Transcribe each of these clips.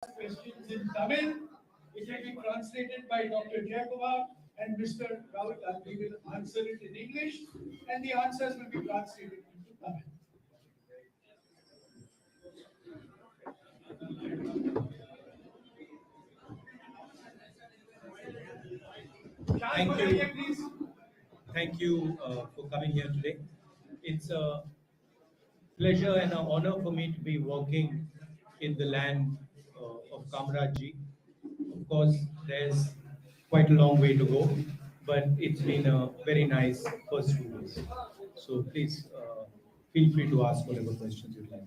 Questions in Tamil. It will be translated by Dr. Jayakumar and Mr. Rahul Gandhi will answer it in English, and the answers will be translated into Tamil. Thank you. Thank you for coming here today. It's a pleasure and an honor for me to be walking in the land of Kamrajji. Of course, there's quite a long way to go, but it's been a very nice first few days. So please feel free to ask whatever questions you'd like.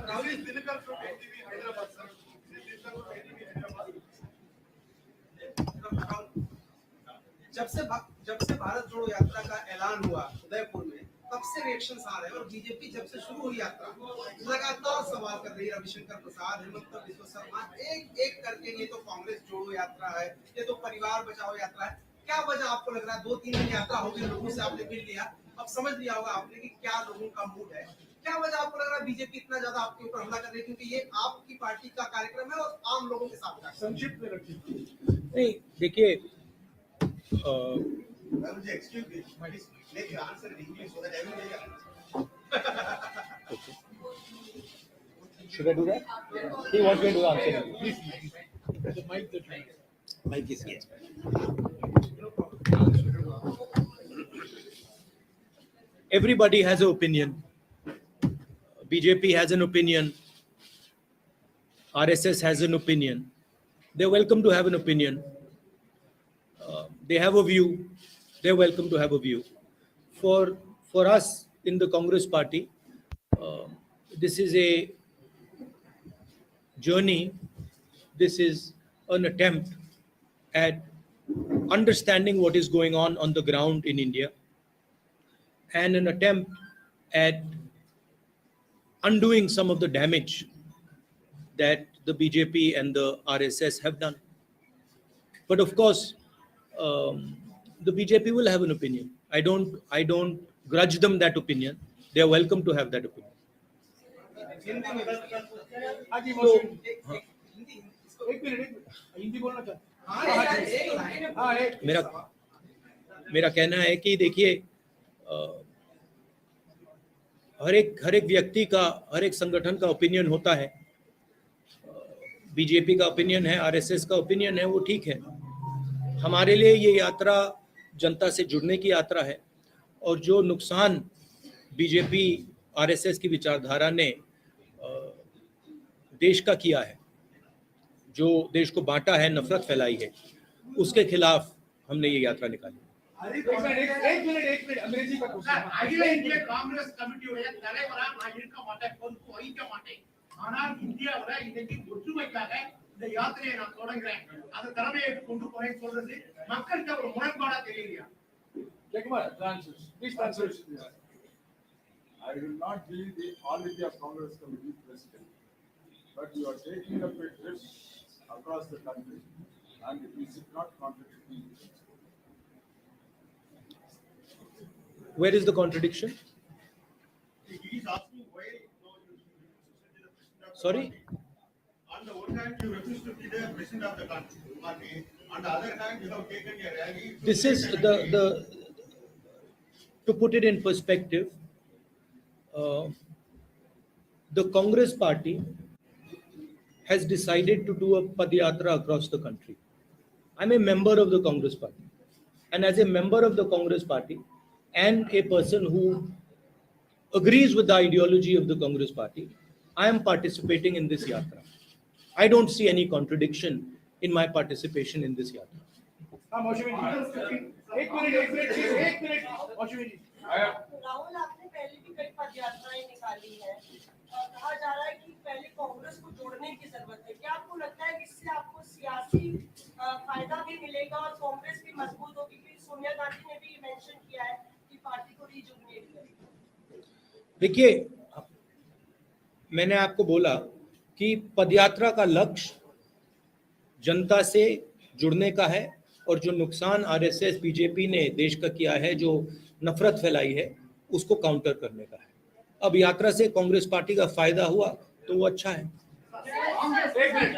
Rahul is Dilipal from NTV Hyderabad, sir. Dilipal from NTV Hyderabad. जब से भारत जोड़ो यात्रा का ऐलान हुआ उदयपुर में, तब से रिएक्शंस आ रहे हैं और बीजेपी जब से शुरू हुई यात्रा लगातार सवाल कर रही है। रविशंकर प्रसाद, हेमंत बिस्वा शर्मा एक एक करके, ये तो कांग्रेस जोड़ो यात्रा है, ये तो परिवार बचाओ यात्रा है। क्या वजह आपको लग रहा है? 2-3 दिन यात्रा हो गई, लोगों से आपने मिल लिया, अब समझ लिया होगा आपने कि क्या लोगों का मूड है। क्या वजह आपको लग रहा है बीजेपी इतना ज्यादा आपके ऊपर हमला कर रही है? क्योंकि ये आपकी पार्टी का कार्यक्रम है और आम लोगों के साथ संक्षिप्त में रखिए। नहीं, देखिए, excuse me, let you answer in English so that everybody okay. Should I do that? He wants me to answer. Please. The mic that Mic is here. Everybody has an opinion. BJP has an opinion. RSS has an opinion. They're welcome to have an opinion. They have a view. They're welcome to have a view. For us in the Congress party, this is a journey. This is an attempt at understanding what is going on the ground in India, and an attempt at undoing some of the damage that the BJP and the RSS have done. But of course, the BJP will have an opinion. I don't grudge them that opinion. They are welcome to have that opinion. मेरा कहना है कि देखिए, हर एक व्यक्ति का, हर एक संगठन का ओपिनियन होता है। बीजेपी का ओपिनियन है, आरएसएस का ओपिनियन है, वो ठीक है। हमारे लिए ये यात्रा जनता से जुड़ने की यात्रा है, और जो नुकसान बीजेपी आरएसएस की विचारधारा ने देश का किया है, जो देश को बांटा है, नफरत फैलाई है, उसके खिलाफ हमने ये यात्रा निकाली। एक मिनट अंग्रेजी का क्वेश्चन। அகில இந்திய காங்கிரஸ் கமிட்டியுடைய தலைவரா நான் இருக்க மாட்டேன், பொறுப்பு வகிக்க மாட்டேன். ஆனால் இந்தியாவுல இன்னைக்கு ஒற்றுமைக்காக இந்த யாத்திரையை நான் தொடங்குறேன், அந்த தலைமையை கொண்டு போறேன்னு சொல்றது மக்களுக்கு ஒரு முரண்பாடா தெரியலையா? Jayakumar, please translate. I will not be the All India Congress Committee president, but you are taking up a trip across the country, and we should not contradict me. Where is the contradiction? He is asking why Sorry? on the one hand you refuse to be the president of the party, on the other hand you have taken a rally. This is to put it in perspective, the Congress party has decided to do a Padyatra across the country. I'm a member of the Congress party, and as a member of the Congress party and a person who agrees with the ideology of the Congress party, I am participating in this yatra. I don't see any contradiction in my participation in this yatra. एक minute Rahul, आपने पहले भी कई पदयात्राएं निकाली है, कहा जा रहा है कि पहले कांग्रेस को जोड़ने की जरूरत है। क्या आपको लगता है कि इससे आपको सियासी फायदा भी मिलेगा और कांग्रेस भी मजबूत होगी? क्योंकि सोनिया गांधी ने भी मेंशन किया है कि पार्टी को रीजुविनेट करेगी। देखिए, मैंने आपको बोला कि पदयात्रा का लक्ष्य जनता से जुड़ने का है, और जो नुकसान आरएसएस बीजेपी ने देश का किया है, जो नफरत फैलाई है, उसको काउंटर करने का है। अब यात्रा से कांग्रेस पार्टी का फायदा हुआ तो वो अच्छा है. एक minute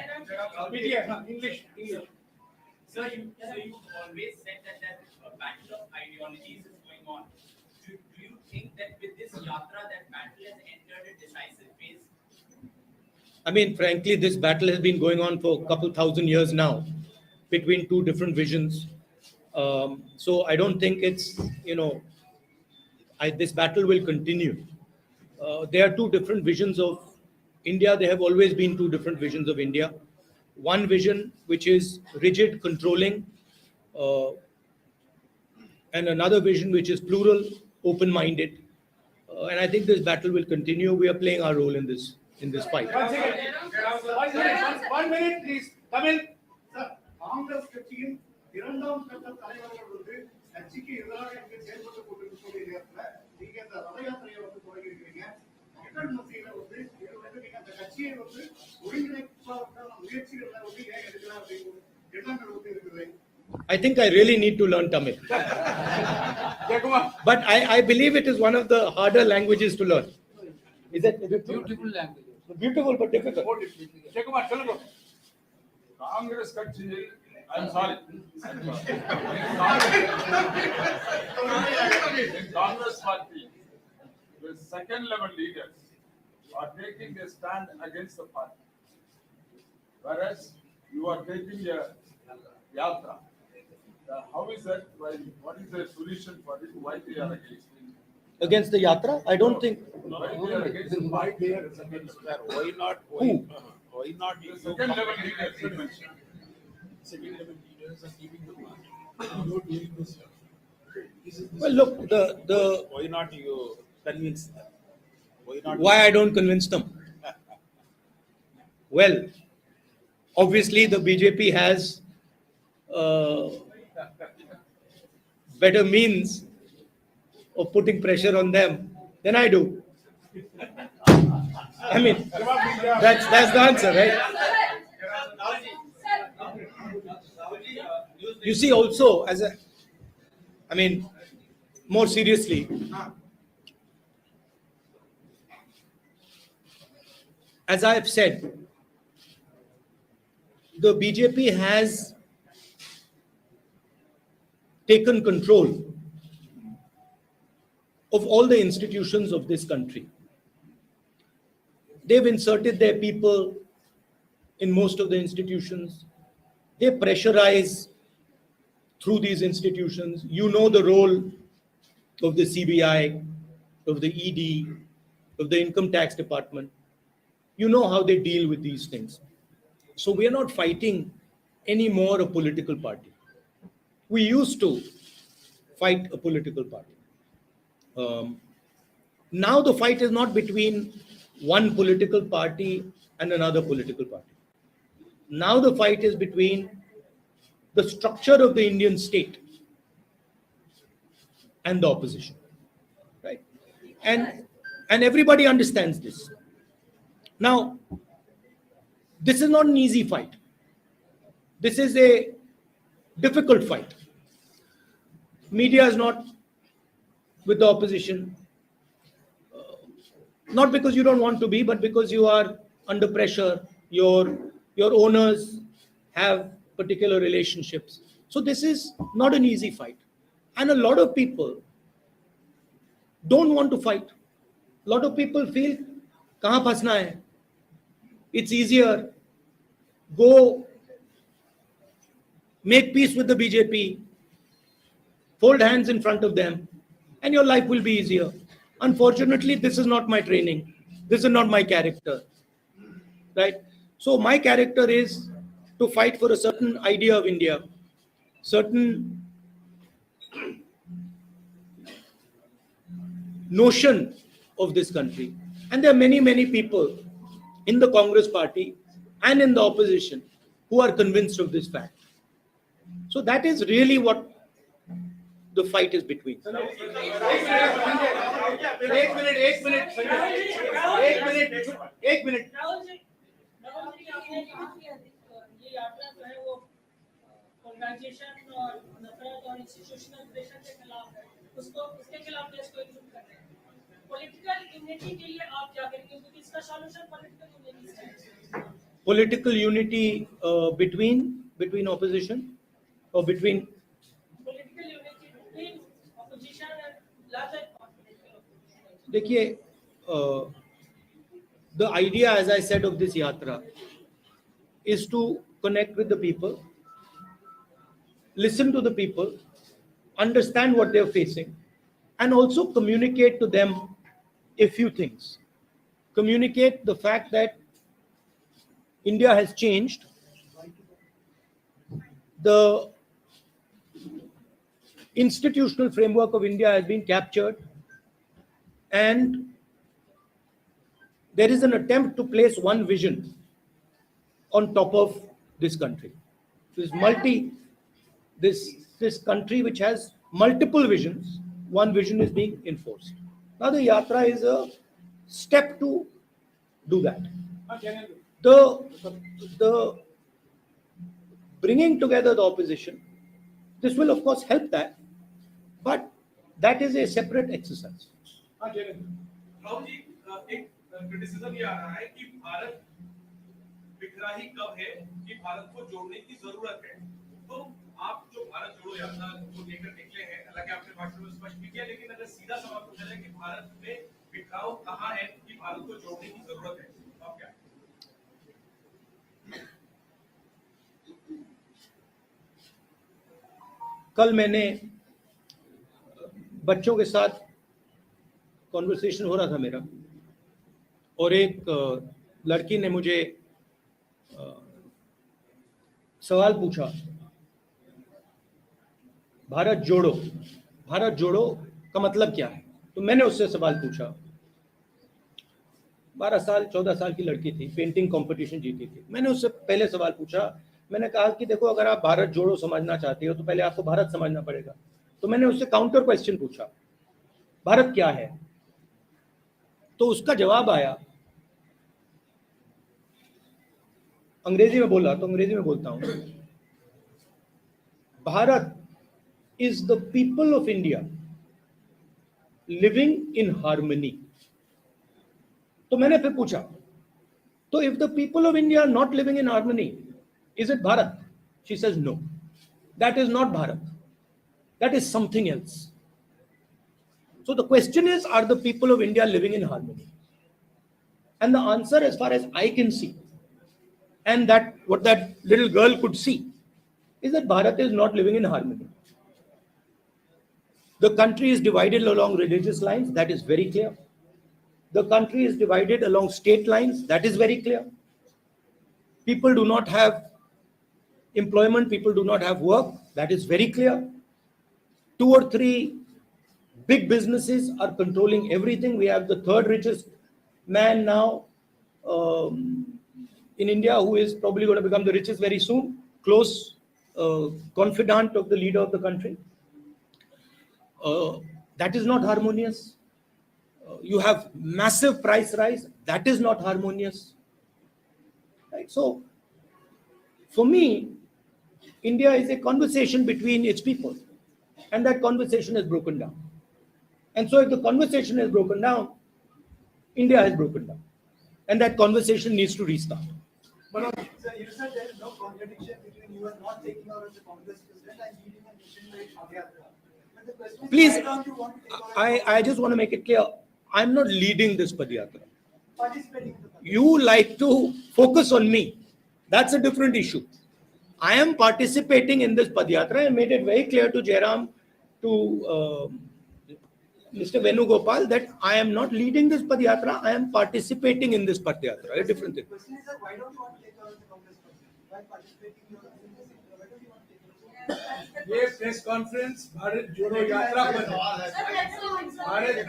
media English Sir, you always said that a battle of ideologies is going on. Do you think that with this yatra, that battle has entered a decisive phase? I mean, frankly, this battle has been going on for a couple thousand years now between two different visions. So I don't think it's, this battle will continue. There are two different visions of India. There have always been two different visions of India. One vision, which is rigid, controlling, uh, and another vision, which is plural, open-minded. And I think this battle will continue. We are playing our role in this fight. One second. 1 minute, please. Come in. Sir, Congress கட்சியின் இரண்டாம் கட்ட தலைவர்கள் வந்து கட்சிக்கு எதிராக இங்க செயல்பட்டு கொண்டிருக்கக்கூடிய நேரத்துல நீங்க இந்த ரத யாத்திரையை வந்து தொடங்கி இருக்கிறீங்க. மக்கள் மத்தியில வந்து இது வந்து நீங்க அந்த கட்சியை வந்து ஒருங்கிணைப்பதற்கான முயற்சிகளை வந்து ஏன் எடுக்கலாம் அப்படின்னு எண்ணங்கள் வந்து இருக்குது. I think I really need to learn Tamil. But I believe it is one of the harder languages to learn. Is it Beautiful language. beautiful but difficult? Jayakumar சொல்லுங்க. Congress கட்சியில் I'm sorry. In Congress party, the second level leaders are taking a stand against the party. Whereas you are taking a yatra. How is that? What is the solution for it? Why they are against it? Against the yatra? I don't think. Why they are against it? Why they are against that? Why not? Why not? The second level leaders you mentioned. Second level leaders are leaving the party. You're doing this. Well, look, the Why not you convince them? why I don't convince them. Well, obviously the BJP has better means of putting pressure on them than I do. I mean, that's the answer, right? You see, also more seriously, as I have said, the BJP has taken control of all the institutions of this country. They've inserted their people in most of the institutions. They pressurize through these institutions. You know the role of the CBI, of the ED, of the Income Tax Department. You know how they deal with these things. So we are not fighting anymore a political party. We used to fight a political party. Now the fight is not between one political party and another political party. Now the fight is between the structure of the Indian state and the opposition, right? And everybody understands this. Now, this is not an easy fight. This is a difficult fight. Media is not with the opposition, not because you don't want to be, but because you are under pressure. Your owners have particular relationships. So this is not an easy fight. And a lot of people don't want to fight. A lot of people feel, kahan phasna hai? It's easier. Go make peace with the BJP, fold hands in front of them, and your life will be easier. Unfortunately, this is not my training. This is not my character, right? So my character is to fight for a certain idea of India, certain notion of this country. And there are many, many people in the Congress party and in the opposition who are convinced of this fact. So that is really what the fight is between. एक minute Rahul ji ये यात्रा जो है वो polarisation और नफरत और institutional pressure के खिलाफ है, उसके खिलाफ देश को एकजुट कर रहे हैं। पॉलिटिकल यूनिटी के लिए आप क्या करेंगे, क्योंकि इसका सॉल्यूशन पॉलिटिकल यूनिटी है। Political unity between opposition or between. Political unity between opposition and larger political opposition. देखिए, the idea, as I said, of this yatra is to connect with the people, listen to the people, understand what they're facing, and also communicate to them a few things. Communicate the fact that India has changed. The institutional framework of India has been captured, and there is an attempt to place one vision on top of this country. This country which has multiple visions, one vision is being enforced. Now the yatra is a step to do that. The bringing together the opposition, this will of course help that, but that is a separate exercise. Rahul ji, एक criticism ये आ रहा है कि भारत बिखरा ही कब है कि भारत को जोड़ने की जरूरत है। तो आप जो भारत जोड़ो यात्रा को लेकर निकले हैं, हालांकि आपने भाषण में स्पष्ट भी किया, लेकिन अगर सीधा सवाल पूछा जाए कि भारत में बिखराव कहाँ है कि भारत को जोड़ने की जरूरत है, तो आप क्या? कल मैंने बच्चों के साथ कॉन्वर्सेशन हो रहा था मेरा, और एक लड़की ने मुझे सवाल पूछा, भारत जोड़ो का मतलब क्या है। तो मैंने उससे सवाल पूछा, 12 साल 14 साल की लड़की थी, पेंटिंग कंपटीशन जीती थी। मैंने उससे पहले सवाल पूछा, मैंने कहा कि देखो, अगर आप भारत जोड़ो समझना चाहते हो तो पहले आपको भारत समझना पड़ेगा। तो मैंने उससे काउंटर क्वेश्चन पूछा, भारत क्या है। तो उसका जवाब आया, अंग्रेजी में बोला तो अंग्रेजी में बोलता हूं, Bharat is the people of India living in harmony. तो मैंने फिर पूछा, तो if the people of India are not living in harmony, is it Bharat? She says no, that is not Bharat, that is something else. So the question is, are the people of India living in harmony? And the answer, as far as I can see, and that what that little girl could see, is that Bharat is not living in harmony. The country is divided along religious lines, that is very clear. The country is divided along state lines, that is very clear. People do not have employment, people do not have work, that is very clear. 2 or 3 big businesses are controlling everything. We have the 3rd richest man now in India, who is probably going to become the richest very soon, close confidant of the leader of the country. That is not harmonious. You have massive price rise, that is not harmonious. Right? So, for me, India is a conversation between its people, and that conversation is broken down. And so if the conversation is broken down, India has broken down, and that conversation needs to restart. But sir, you said there is no contradiction between you and not taking over as a Congress president and leading a mission-led Yatra. But the question is, Please, why don't you want to take over I just want to make it clear, I'm not leading this Padyatra. participating in the country? You like to focus on me. That's a different issue. I am participating in this Padyatra. I made it very clear to Jairam, to Mr. Venugopal, that I am not leading this Padyatra. I am participating in this Padyatra. A different thing. The question is, sir, why don't you want to take over as a Congress president? Why participating in the why don't you want to take over? ये press conference Bharat जोड़ो यात्रा पर भारत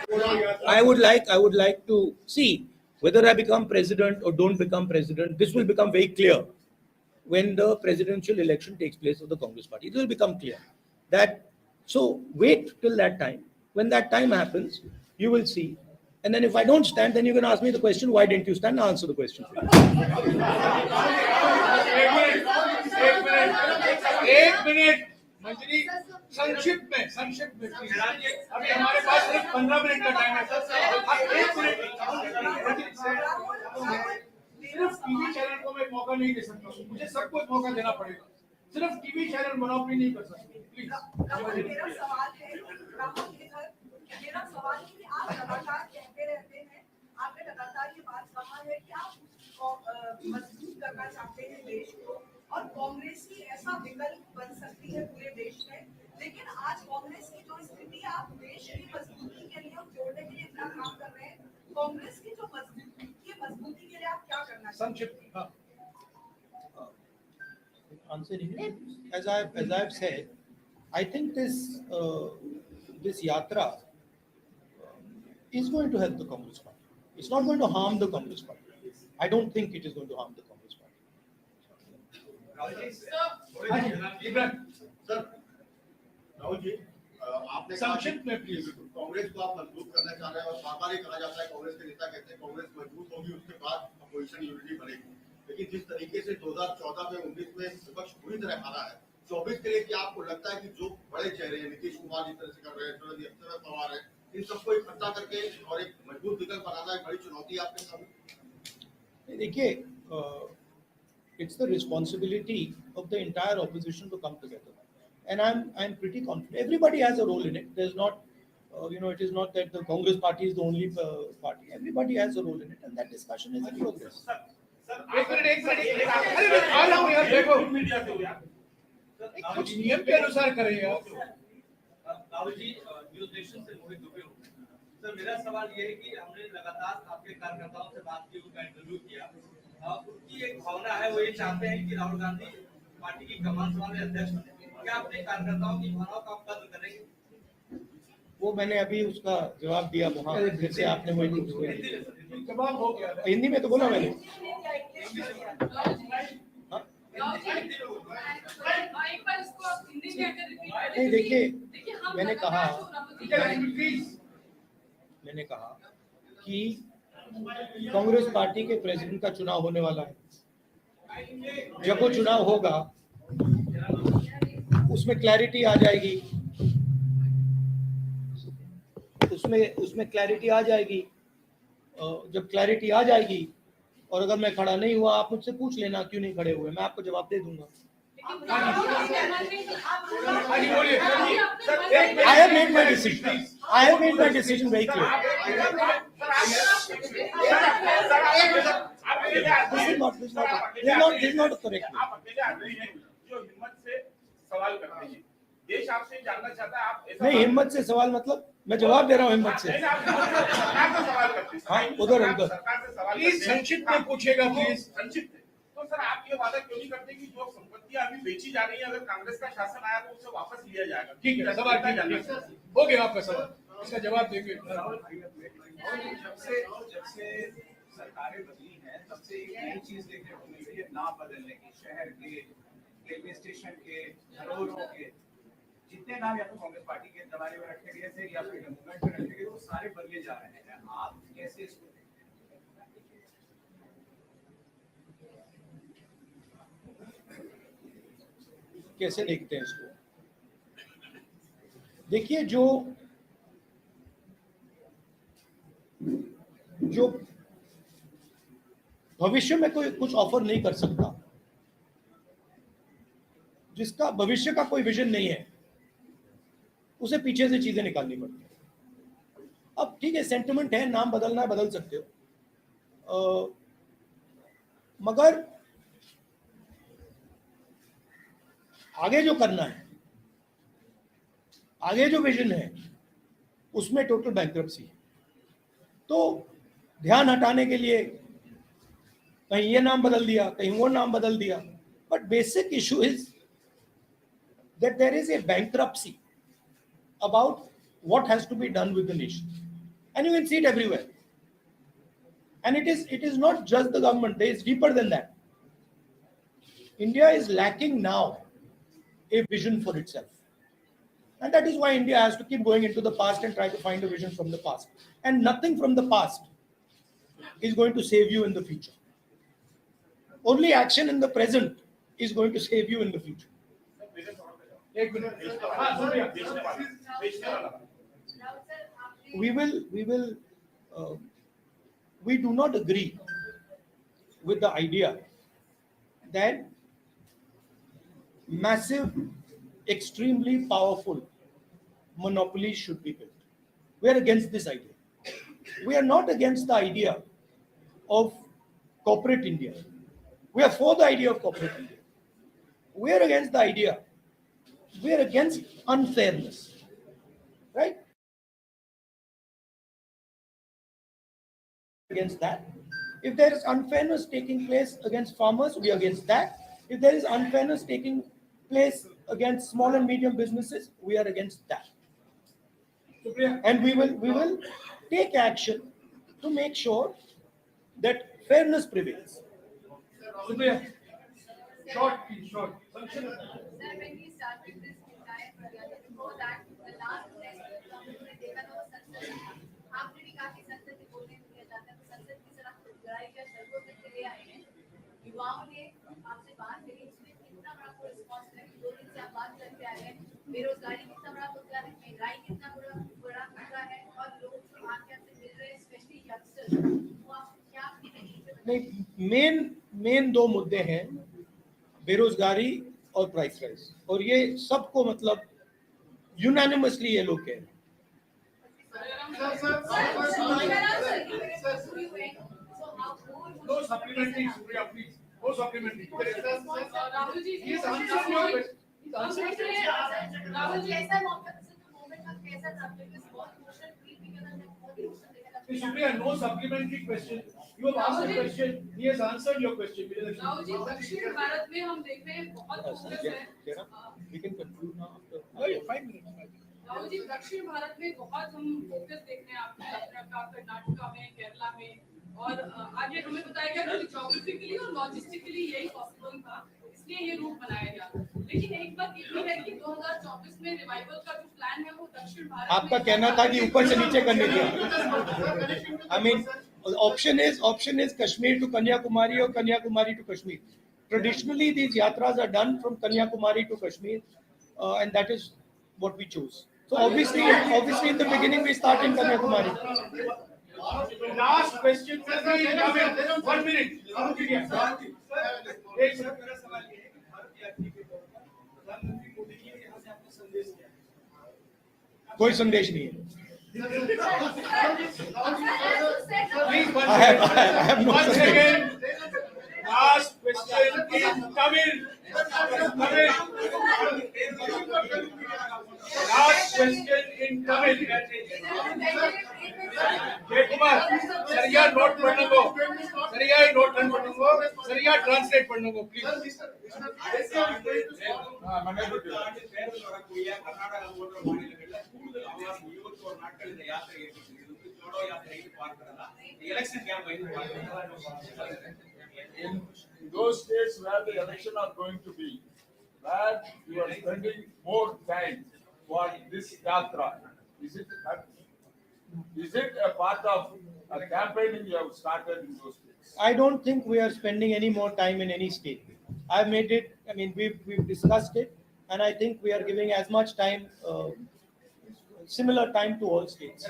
जोड़ो यात्रा I would like to see whether I become president or don't become president. This will become very clear when the presidential election takes place of the Congress party. It will become clear that, so wait till that time. When that time happens, you will see. And then if I don't stand, then you can ask me the question, why didn't you stand? I'll answer the question for you. एक minute मंजरी संक्षिप्त में please। अभी हमारे पास सिर्फ 15 minute का time है sir. एक minute सिर्फ टीवी चैनल को मैं मौका नहीं दे सकता हूँ, मुझे सब कुछ मौका देना पड़ेगा। सिर्फ टीवी चैनल मोनोपोली नहीं कर सकते प्लीज। मेरा सवाल है मेरा सवाल है कि आप लगातार कहते रहते हैं, आपने लगातार ये बात कहा है कि आप मजबूत करना चाहते हैं देश को और कांग्रेस की ऐसा विकल्प बन सकती है पूरे देश में, लेकिन आज कांग्रेस की जो स्थिति है, आप देश की मजबूती के लिए और जोड़ने के लिए इतना काम कर रहे हैं, कांग्रेस की जो मजबूती के लिए आप क्या करना चाहते हैं? संक्षिप्त हाँ। Answering it, as I've said, I think this yatra is going to help the Congress party. It's not going to harm the Congress party. I don't think it is going to harm the Congress party. Rahul ji, आपने संक्षिप्त में please. Congress को आप मजबूत करना चाह रहे हैं और बार बार कहा जाता है, कांग्रेस के नेता कहते हैं कांग्रेस मजबूत होगी उसके बाद अपोजिशन यूनिटी बनेगी, लेकिन जिस तरीके से 2014 में 19 में विपक्ष पूरी तरह हारा है, 24 के लिए क्या आपको लगता है कि जो बड़े चेहरे हैं, नीतीश कुमार जिस तरह से कर रहे हैं, पवार है, इन सबको इकट्ठा करके और एक मजबूत विकल्प बनाना एक बड़ी चुनौती आपके सामने? देखिए, it's the responsibility of the entire opposition to come together, and I'm pretty confident. Everybody has a role in it. There's not, it is not that the Congress party is the only party. Everybody has a role in it, and that discussion is in progress. एक minute अरे आ रहा हूँ यार, देखो कुछ नियम के अनुसार करें आप। राहुल जी, न्यूज नेशन से मोहित दुबे हूँ सर। मेरा सवाल ये है कि हमने लगातार आपके कार्यकर्ताओं से बात की, उनका इंटरव्यू किया, उनकी एक भावना है, वो ये चाहते हैं कि राहुल गांधी पार्टी की कमान संभालने अध्यक्ष बने। क्या अपने कार्यकर्ताओं की भावनाओं का कदर करेंगे? वो मैंने अभी उसका जवाब दिया वहाँ, जैसे आपने वही जवाब हो गया। हिंदी में तो बोला मैंने। नहीं, देखिए, मैंने कहा कि कांग्रेस पार्टी के प्रेसिडेंट का चुनाव होने वाला है। जब वो चुनाव होगा उसमें क्लैरिटी आ जाएगी, उसमें क्लैरिटी आ जाएगी। जब क्लैरिटी आ जाएगी और अगर मैं खड़ा नहीं हुआ, आप मुझसे पूछ लेना क्यों नहीं खड़े हुए, मैं आपको जवाब दे दूंगा। I have made my decision. I have made my decision very clear. This is not correct. आप अकेले आदमी हैं जो हिम्मत से सवाल करते हैं। देश आपसे जानना चाहता है, आप नहीं, हिम्मत से सवाल मतलब मैं जवाब दे रहा हूँ हिम्मत से। हाँ, उधर प्लीज संक्षिप्त में पूछेगा प्लीज। संक्षिप्त। तो सर, आप ये वादा क्यों नहीं करते कि जो संपत्तियां अभी बेची जा रही है, अगर कांग्रेस का शासन आया तो उसे वापस लिया जाएगा? ठीक है, सवाल हो गया आपका सवाल, इसका जवाब देंगे। जब से सरकारें बदली हैं, तब से एक नई चीज देखने को मिल रही है, नाम बदलने की। शहर के, रेलवे स्टेशन के, धरोहरों के, जितने नाम या तो कांग्रेस पार्टी के जमाने में रखे गए थे या फिर मूवमेंट में रखे गए, वो सारे बदले जा रहे हैं। आप कैसे इसको कैसे देखते हैं इसको? देखिए, जो भविष्य में कोई कुछ ऑफर नहीं कर सकता, जिसका भविष्य का कोई विजन नहीं है, उसे पीछे से चीजें निकालनी पड़ती है। अब ठीक है, सेंटिमेंट है, नाम बदलना है, बदल सकते हो, मगर आगे जो करना है, आगे जो विजन है, उसमें टोटल बैंक्रप्सी है। तो ध्यान हटाने के लिए कहीं ये नाम बदल दिया, कहीं वो नाम बदल दिया, but basic issue is that there is a bankruptcy about what has to be done with the nation, and you can see it everywhere. And it is not just the government, it is deeper than that. India is lacking now a vision for itself, and that is why India has to keep going into the past and try to find a vision from the past, and nothing from the past is going to save you in the future. Only action in the present is going to save you in the future. एक minute हाँ सुनिए we do not agree with the idea that massive, extremely powerful monopolies should be built. We are against this idea. We are not against the idea of corporate India. We are for the idea of corporate India. We are against the idea. We are against unfairness. Right? Against that. If there is unfairness taking place against farmers, we are against that. If there is unfairness taking place against small and medium businesses, we are against that. And we will take action to make sure that fairness prevails. Short, please, short. Sir, when we started this entire program, before that, the last test हमने देखा था वो संसद था. आपने भी कहा कि संसद में बोलने दिया जाता है, तो संसद की तरफ लड़ाई का शर्तों तक ले आए हैं. युवाओं ने आपसे बात करी, उसमें कितना बड़ा कोई रिस्पॉन्स है, 2 दिन से आप बात करते आ रहे हैं. बेरोजगारी कितना बड़ा मुद्दा है, महंगाई कितना बड़ा मुद्दा है, और लोग जो आके आपसे मिल रहे हैं, स्पेशली यंगस्टर्स, वो आप क्या मेन 2 मुद्दे हैं, बेरोजगारी और प्राइस राइज, और ये सबको मतलब यूनानिमसली ये लोग कह रहे हैं. No supplementary, Surya, please. No supplementary. Rahul ji, He has answered your question. He's answered your question. Rahul ji, ऐसा मौका moment का कैसा था? Because बहुत emotional feel भी करना था, बहुत emotional देखा था. Surya, no supplementary question. You have asked a question. He has answered your question. Rahul ji, दक्षिण भारत में हम देख रहे हैं बहुत फोकस है. We can conclude now after 5 minutes. Rahul ji, दक्षिण भारत में बहुत हम फोकस देख रहे हैं आपकी यात्रा का, कर्नाटका में, केरला में, और आगे हमें बताया गया कि ज्योग्राफिकली और लॉजिस्टिकली यही पॉसिबल था, इसलिए ये रूट बनाया गया. लेकिन एक बात ये भी है कि 2024 में रिवाइवल का जो प्लान है वो दक्षिण भारत. आपका कहना था कि ऊपर से नीचे करने दिया. I mean, option is Kashmir to Kanyakumari or Kanyakumari to Kashmir. Traditionally, these yatras are done from Kanyakumari to Kashmir, and that is what we chose. So obviously in the beginning we start in Kanyakumari. Last question, sir. 1 minute. मेरा सवाल ये है कि भारत यात्रा के दौरान प्रधानमंत्री मोदी जी ने यहाँ से आपको संदेश दिया. कोई संदेश नहीं है. Please, I have no once संदेश. again. Last question in Tamil. Last question in Tamil. Kumar, सरिया नोट पढ़ने को, सरिया नोट पढ़ने को, सरिया ट्रांसलेट पढ़ने को, please. In those states where the election are going to be, where you are spending more time for this yatra, is it a part of a campaigning you have started in those states? I don't think we are spending any more time in any state. I've made it. I mean, we've discussed it, and I think we are giving as much time, similar time to all states.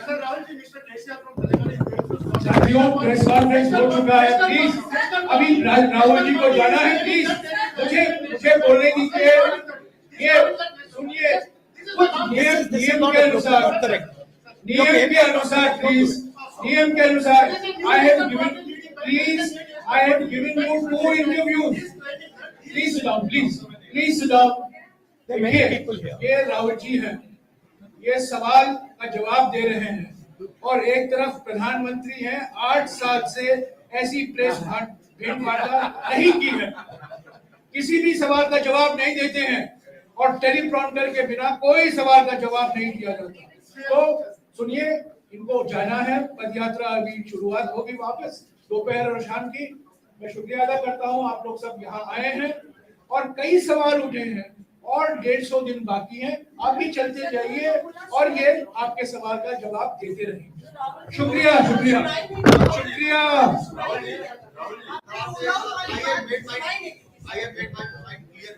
साथियों, press conference हो चुका है. Please, अभी राहुल जी को जाना है. Please, मुझे बोलने दीजिए. ये सुनिए, कुछ नियम के अनुसार, प्लीज, नियम के अनुसार, I have given you 2 interviews. Please sit down, please sit down. There are many people here. ये राहुल जी हैं, ये सवाल का जवाब दे रहे हैं, और एक तरफ प्रधानमंत्री हैं. 8 साल से ऐसी प्रेस भेंट वार्ता नहीं की है, किसी भी सवाल का जवाब नहीं देते हैं, और टेलीप्रॉम्प्टर के बिना कोई सवाल का जवाब नहीं दिया जाता. तो सुनिए, इनको जाना है. पदयात्रा अभी शुरुआत होगी वापस दोपहर और शाम की. मैं शुक्रिया अदा करता हूं, आप लोग सब यहाँ आए हैं और कई सवाल उठे हैं, और 150 दिन बाकी हैं. आप भी चलते जाइए और ये आपके सवाल का जवाब देते रहेंगे. शुक्रिया. I have made my mind clear.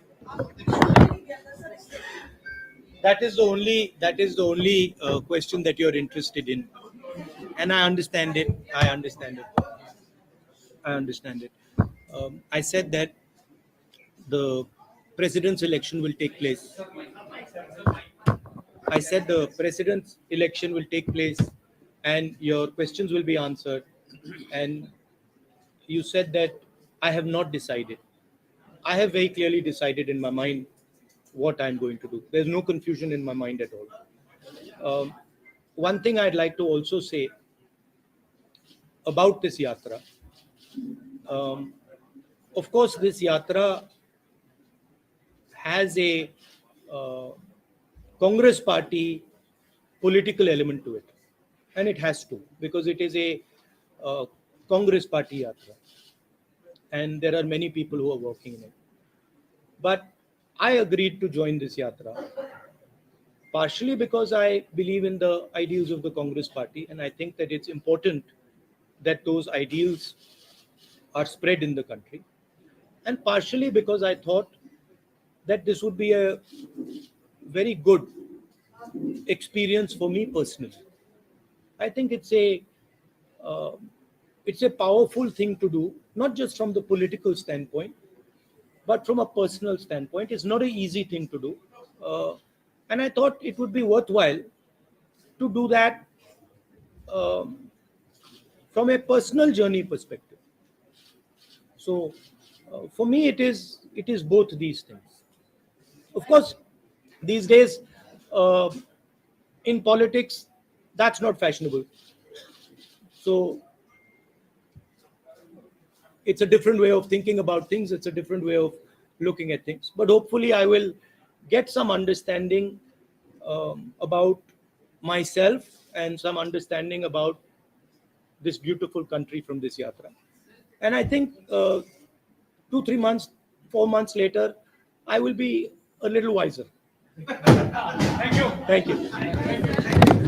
That is the only question that you're interested in, and I understand it. I understand it. I understand it. I said that the president's election will take place. I said the president's election will take place, and your questions will be answered. And you said that I have not decided. I have very clearly decided in my mind what I'm going to do. There's no confusion in my mind at all. One thing I'd like to also say about this yatra. Um, of course, this yatra has a uh, Congress party political element to it, and it has to, because it is a Congress party yatra, and there are many people who are working in it. But I agreed to join this yatra partially because I believe in the ideals of the Congress party, and I think that it's important that those ideals are spread in the country, and partially because I thought that this would be a very good experience for me personally. I think uh, it's a powerful thing to do, not just from the political standpoint, but from a personal standpoint. It's not an easy thing to do, and I thought it would be worthwhile to do that um, from a personal journey perspective. So, for me, it is both these things. Of course, these days uh, in politics, that's not fashionable. So it's a different way of thinking about things. It's a different way of looking at things. But hopefully, I will get some understanding about myself and some understanding about this beautiful country from this yatra. And I think 2, 3 months, 4 months later, I will be a little wiser. Thank you. Thank you.